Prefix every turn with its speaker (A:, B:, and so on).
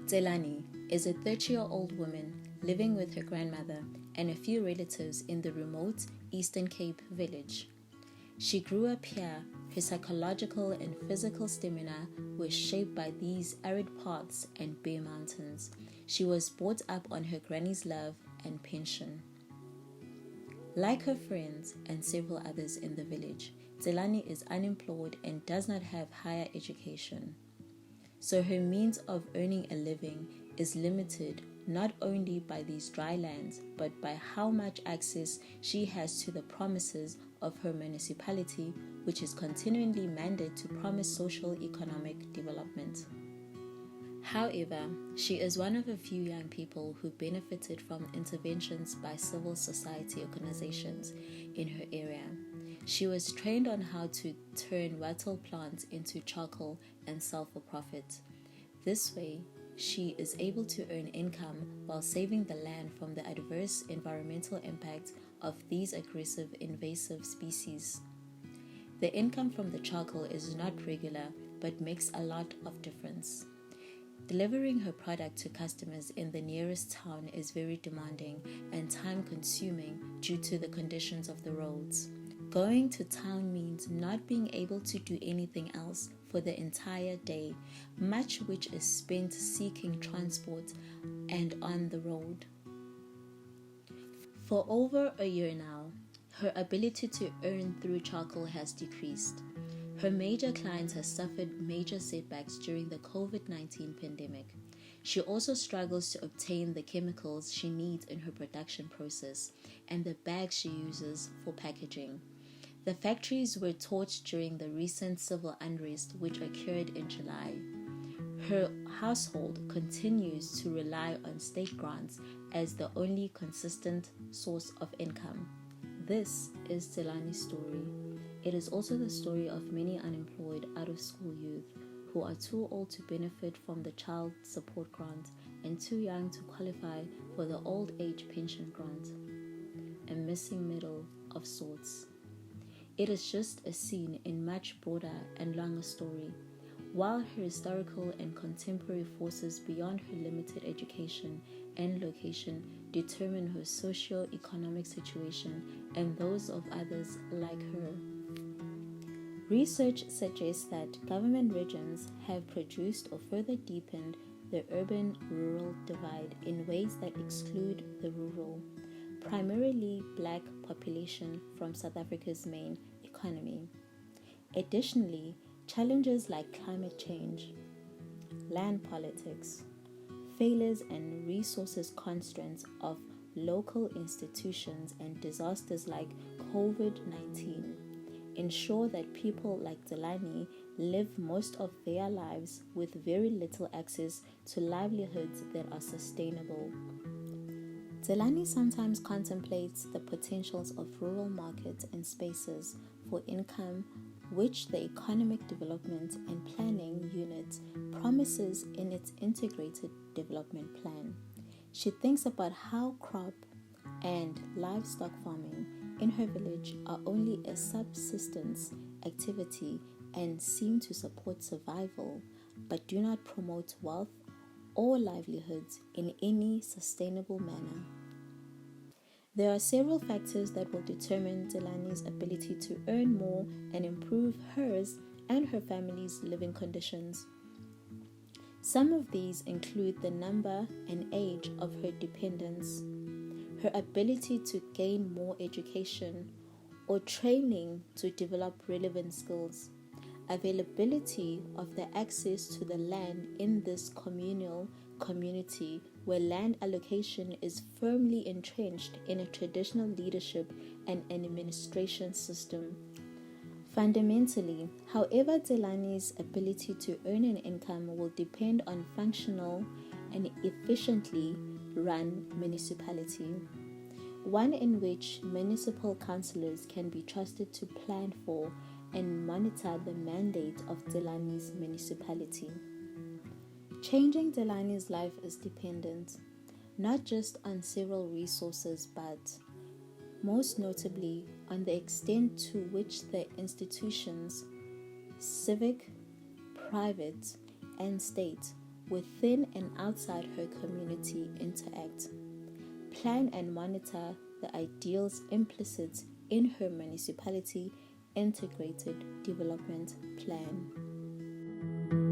A: Tselane is a 30-year-old woman living with her grandmother and a few relatives in the remote Eastern Cape village. She grew up here. Her psychological and physical stamina were shaped by these arid paths and bare mountains. She was brought up on her granny's love and pension. Like her friends and several others in the village, Tselane is unemployed and does not have higher education. So her means of earning a living is limited not only by these dry lands, but by how much access she has to the promises of her municipality, which is continually mandated to promise social economic development. However, she is one of a few young people who benefited from interventions by civil society organizations in her area. She was trained on how to turn wattle plants into charcoal and sell for profit. This way, she is able to earn income while saving the land from the adverse environmental impact of these aggressive invasive species. The income from the charcoal is not regular but makes a lot of difference. Delivering her product to customers in the nearest town is very demanding and time-consuming due to the conditions of the roads. Going to town means not being able to do anything else for the entire day, much which is spent seeking transport and on the road. For over a year now, her ability to earn through charcoal has decreased. Her major clients have suffered major setbacks during the COVID-19 pandemic. She also struggles to obtain the chemicals she needs in her production process and the bags she uses for packaging. The factories were torched during the recent civil unrest which occurred in July. Her household continues to rely on state grants as the only consistent source of income. This is Tselane's story. It is also the story of many unemployed out-of-school youth who are too old to benefit from the child support grant and too young to qualify for the old age pension grant. A missing middle of sorts. It is just a scene in much broader and longer story. While her historical and contemporary forces beyond her limited education and location determine her socio-economic situation and those of others like her. Research suggests that government regions have produced or further deepened the urban-rural divide in ways that exclude the rural, primarily black population from South Africa's main economy. Additionally, challenges like climate change, land politics, failures and resources constraints of local institutions and disasters like COVID-19 ensure that people like Tselane live most of their lives with very little access to livelihoods that are sustainable. Tselane sometimes contemplates the potentials of rural markets and spaces for income which the Economic Development and Planning Unit promises in its Integrated Development Plan. She thinks about how crop and livestock farming in her village are only a subsistence activity and seem to support survival, but do not promote wealth or livelihoods in any sustainable manner. There are several factors that will determine Tselane's ability to earn more and improve hers and her family's living conditions. Some of these include the number and age of her dependents, her ability to gain more education or training to develop relevant skills, availability of the access to the land in this communal community where land allocation is firmly entrenched in a traditional leadership and an administration system. Fundamentally, however, Tselane's ability to earn an income will depend on functional and efficiently run municipality, one in which municipal councillors can be trusted to plan for and monitor the mandate of Tselane's municipality. Changing Tselane's life is dependent not just on several resources but most notably on the extent to which the institutions, civic, private, and state, within and outside her community interact, plan and monitor the ideals implicit in her municipality integrated development plan.